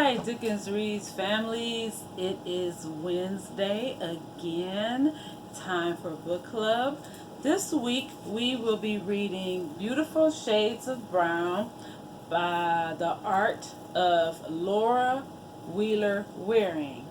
Hi, Dickens Reads families. It is Wednesday again. Time for book club. This week we will be reading Beautiful Shades of Brown by the art of Laura Wheeler Waring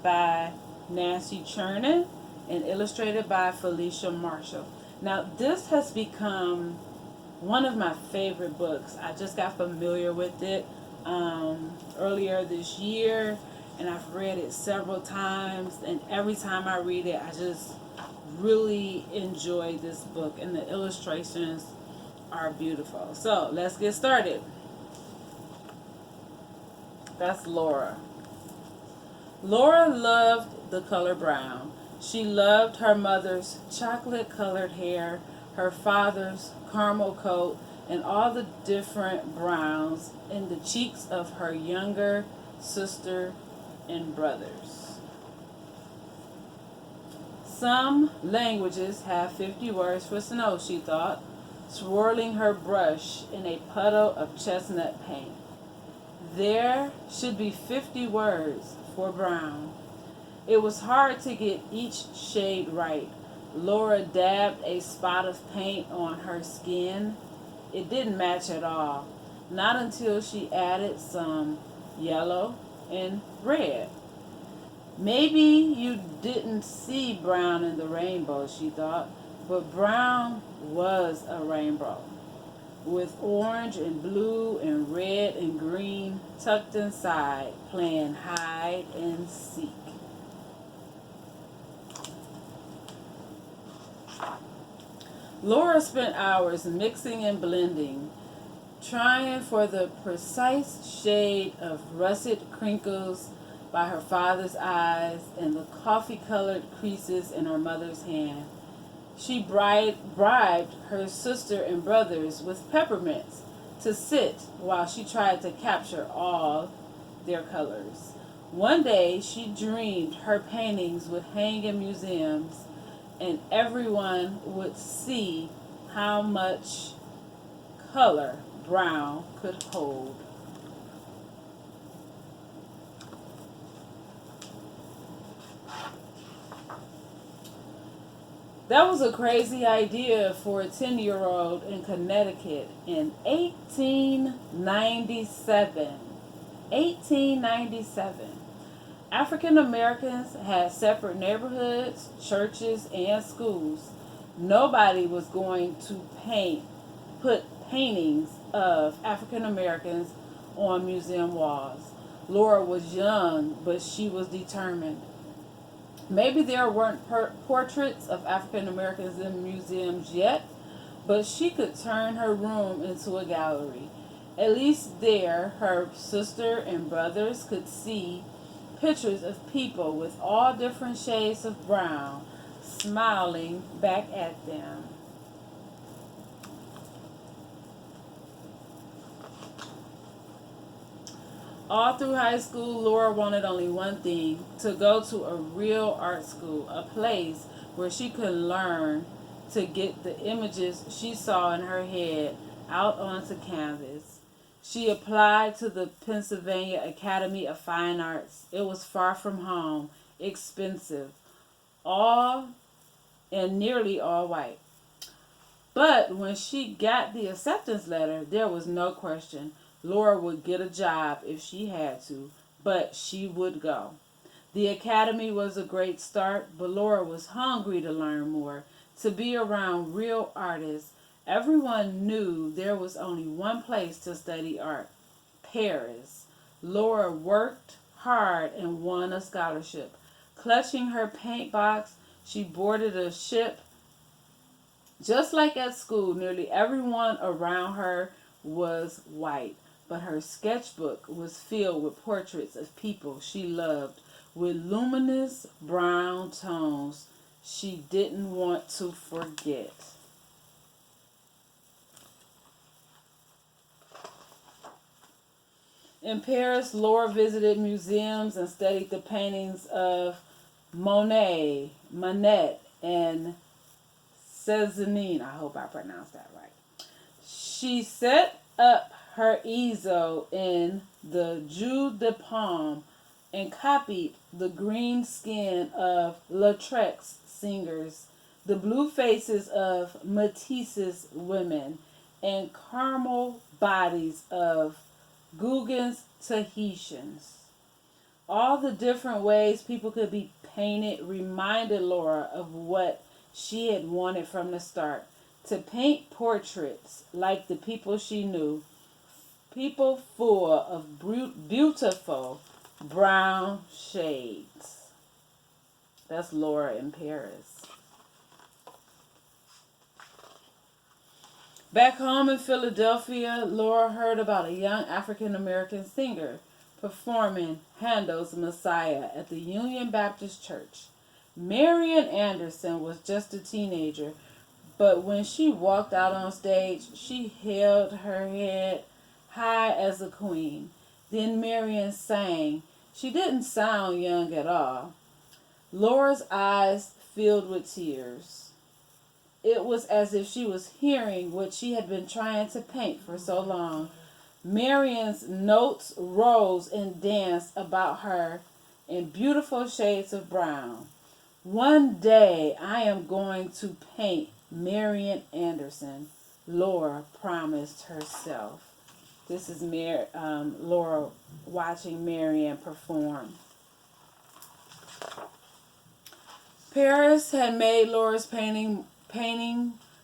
by Nancy Churnin and illustrated by Felicia Marshall. Now, this has become one of my favorite books. I just got familiar with it earlier this year, and I've read it several times. And every time I read it, I just really enjoy this book, and the illustrations are beautiful. So let's get started. That's Laura. Laura loved the color brown. She loved her mother's chocolate-colored hair, her father's caramel coat, and all the different browns in the cheeks of her younger sister and brothers. Some languages have 50 words for snow, she thought, swirling her brush in a puddle of chestnut paint. There should be 50 words for brown. It was hard to get each shade right. Laura dabbed a spot of paint on her skin. It didn't match at all, not until she added some yellow and red. Maybe you didn't see brown in the rainbow, she thought, but brown was a rainbow, with orange and blue and red and green tucked inside, playing hide and seek. Laura spent hours mixing and blending, trying for the precise shade of russet crinkles by her father's eyes and the coffee-colored creases in her mother's hand. She bribed her sister and brothers with peppermints to sit while she tried to capture all their colors. One day she dreamed her paintings would hang in museums and everyone would see how much color brown could hold. That was a crazy idea for a 10-year-old in Connecticut in 1897. 1897. African Americans had separate neighborhoods, churches, and schools. Nobody was going to put paintings of African Americans on museum walls. Laura was young, but she was determined. Maybe there weren't portraits of African Americans in museums yet, but she could turn her room into a gallery. At least there, her sister and brothers could see pictures of people with all different shades of brown smiling back at them. All through high school, Laura wanted only one thing: to go to a real art school, a place where she could learn to get the images she saw in her head out onto canvas. She applied to the Pennsylvania Academy of Fine Arts. It was far from home, expensive, all and nearly all white. But when she got the acceptance letter, there was no question. Laura would get a job if she had to, but she would go. The academy was a great start, but Laura was hungry to learn more, to be around real artists. Everyone knew there was only one place to study art: Paris. Laura worked hard and won a scholarship. Clutching her paint box, she boarded a ship. Just like at school, nearly everyone around her was white, but her sketchbook was filled with portraits of people she loved, with luminous brown tones she didn't want to forget. In Paris, Laura visited museums and studied the paintings of Monet, Manet, and Cézanne. I hope I pronounced that right. She set up her easel in the Jeu de Paume and copied the green skin of Lautrec's singers, the blue faces of Matisse's women, and caramel bodies of Gauguin's Tahitians. All the different ways people could be painted reminded Laura of what she had wanted from the start, to paint portraits like the people she knew, people full of beautiful brown shades. That's Laura in Paris. Back home in Philadelphia, Laura heard about a young African American singer performing Handel's Messiah at the Union Baptist Church. Marian Anderson was just a teenager, but when she walked out on stage, she held her head high as a queen. Then Marian sang. She didn't sound young at all. Laura's eyes filled with tears. It was as if she was hearing what she had been trying to paint for so long. Marian's notes rose and danced about her in beautiful shades of brown. One day I am going to paint Marian Anderson, Laura promised herself. This is Laura watching Marian perform. Paris had made Laura's painting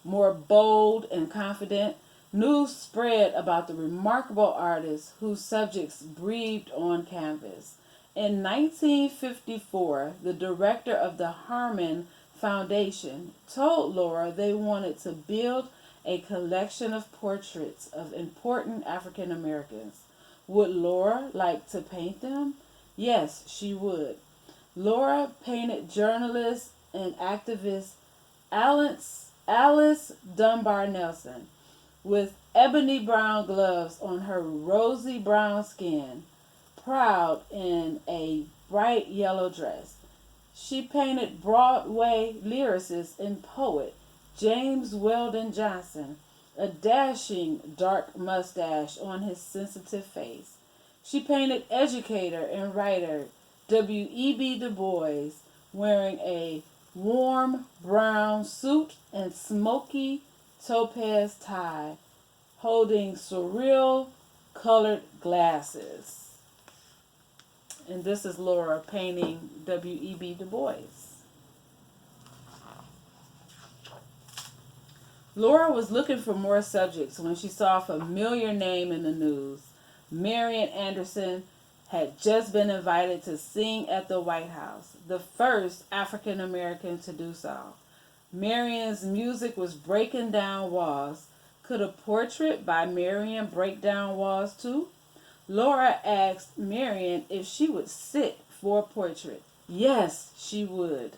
more bold and confident. News spread about the remarkable artist whose subjects breathed on canvas. In 1954, the director of the Harman Foundation told Laura they wanted to build a collection of portraits of important African Americans. Would Laura like to paint them? Yes, she would. Laura painted journalist and activist Alice Dunbar Nelson with ebony brown gloves on her rosy brown skin, proud in a bright yellow dress. She painted Broadway lyricist and poet James Weldon Johnson, a dashing dark mustache on his sensitive face. She painted educator and writer W.E.B. Du Bois, wearing a warm brown suit and smoky topaz tie, holding surreal colored glasses. And this is Laura painting W.E.B. Du Bois. Laura was looking for more subjects when she saw a familiar name in the news. Marian Anderson had just been invited to sing at the White House, the first African American to do so. Marian's music was breaking down walls. Could a portrait by Marian break down walls too? Laura asked Marian if she would sit for a portrait. Yes, she would.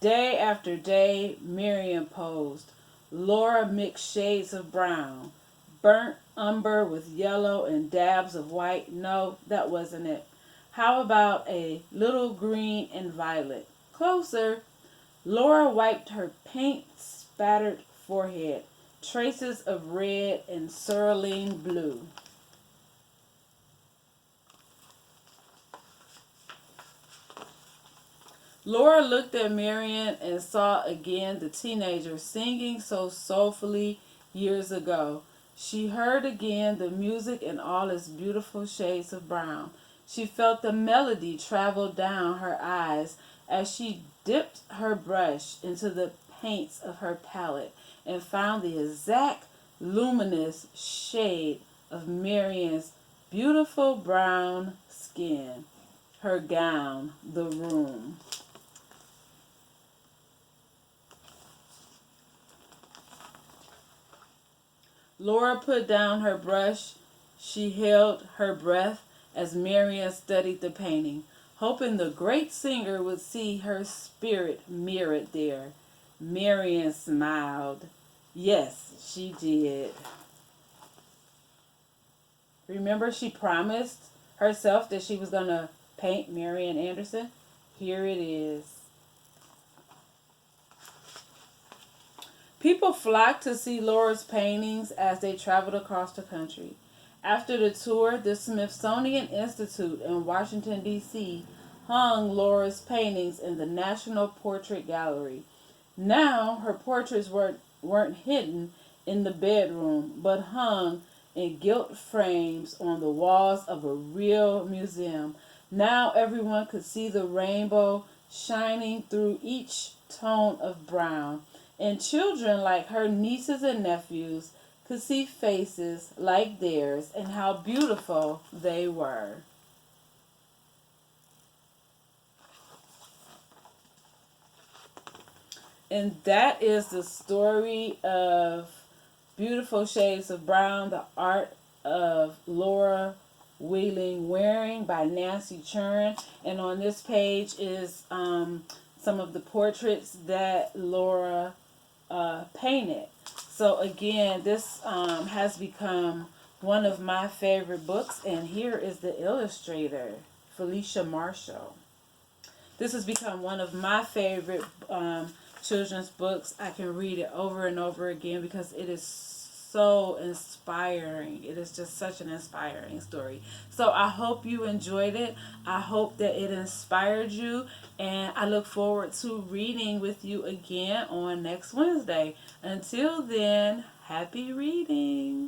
Day after day, Marian posed. Laura mixed shades of brown, burnt umber with yellow and dabs of white. No, that wasn't it. How about a little green and violet? Closer. Laura wiped her paint-spattered forehead. Traces of red and cerulean blue. Laura looked at Marian and saw again the teenager singing so soulfully years ago. She heard again the music in all its beautiful shades of brown. She felt the melody travel down her eyes as she dipped her brush into the paints of her palette and found the exact luminous shade of Marian's beautiful brown skin, her gown, the room. Laura put down her brush. She held her breath as Marian studied the painting, hoping the great singer would see her spirit mirrored there. Marian smiled. Yes, she did. Remember, she promised herself that she was going to paint Marian Anderson? Here it is. People flocked to see Laura's paintings as they traveled across the country. After the tour, the Smithsonian Institute in Washington, D.C. hung Laura's paintings in the National Portrait Gallery. Now, her portraits weren't hidden in the bedroom, but hung in gilt frames on the walls of a real museum. Now everyone could see the rainbow shining through each tone of brown, and children like her nieces and nephews could see faces like theirs and how beautiful they were. And that is the story of Beautiful Shades of Brown, the art of Laura Wheeling Waring by Nancy Churnin. And on this page is some of the portraits that Laura painted. So again, this has become one of my favorite books. And here is the illustrator, Felicia Marshall. This has become one of my favorite children's books. I can read it over and over again because it is so inspiring. It is just such an inspiring story. So I hope you enjoyed it. I hope that it inspired you. And I look forward to reading with you again on next Wednesday. Until then, happy reading.